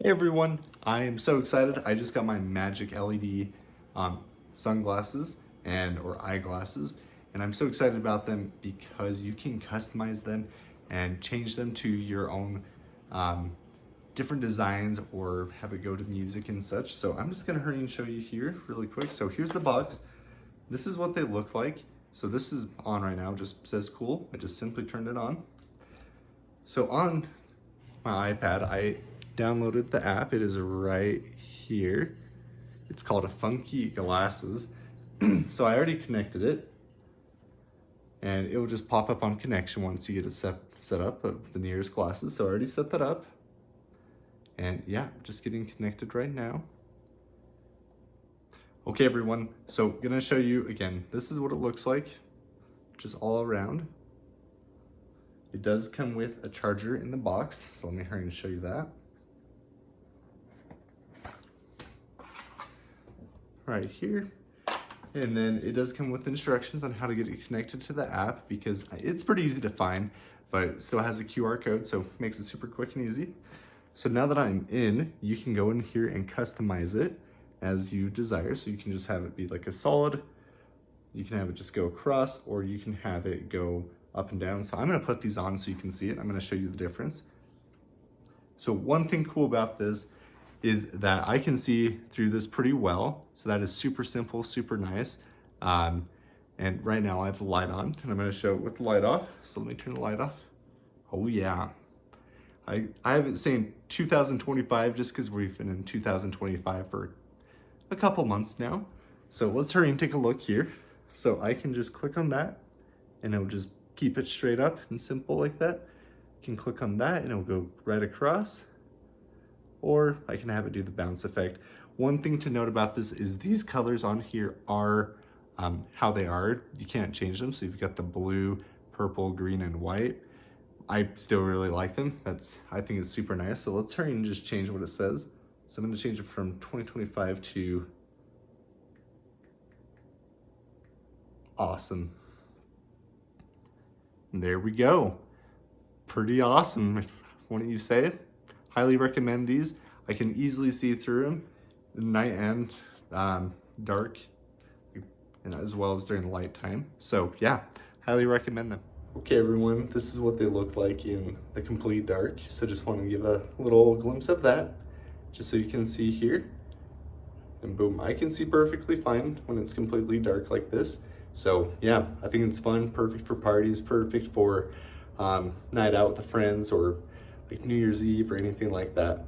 Hey everyone, I am so excited. I just got my magic LED sunglasses or eyeglasses, and I'm so excited about them because you can customize them and change them to your own different designs or have it go to music and such. So I'm just gonna hurry and show you here really quick. So here's the box. This is what they look like. So this is on right now, just says cool. I just simply turned it on. So on my iPad, I downloaded the app. It is right here. It's called a Funky Glasses. So I already connected it, and it will just pop up on connection once you get it set up of the nearest glasses. So I already set that up, and yeah, just getting connected right now. Okay everyone, so gonna show you again, this is what it looks like, just all around. It does come with a charger in the box, so let me hurry and show you that. Right here. And then it does come with instructions on how to get it connected to the app because it's pretty easy to find, but it still has a QR code, so it makes it super quick and easy. So now that I'm in, you can go in here and customize it as you desire. So you can just have it be like a solid, you can have it just go across, or you can have it go up and down. So I'm gonna put these on so you can see it. I'm gonna show you the difference. So one thing cool about this is that I can see through this pretty well. So that is super simple, super nice. And right now I have the light on and I'm gonna show it with the light off. So let me turn the light off. Oh yeah. I have it saying 2025 just because we've been in 2025 for a couple months now. So let's hurry and take a look here. So I can just click on that and it'll just keep it straight up and simple like that. I can click on that and it'll go right across, or I can have it do the bounce effect. One thing to note about this is these colors on here are how they are. You can't change them. So you've got the blue, purple, green, and white. I still really like them. I think it's super nice. So let's hurry and just change what it says. So I'm gonna change it from 2025 to awesome. And there we go. Pretty awesome, wouldn't you say? Highly recommend these. I can easily see through them night and dark, and as well as during the light time. So yeah, highly recommend them. Okay everyone, this is what they look like in the complete dark. So just want to give a little glimpse of that, just so you can see here. And boom, I can see perfectly fine when it's completely dark like this. So yeah, I think it's fun, perfect for parties, perfect for night out with the friends or like New Year's Eve or anything like that.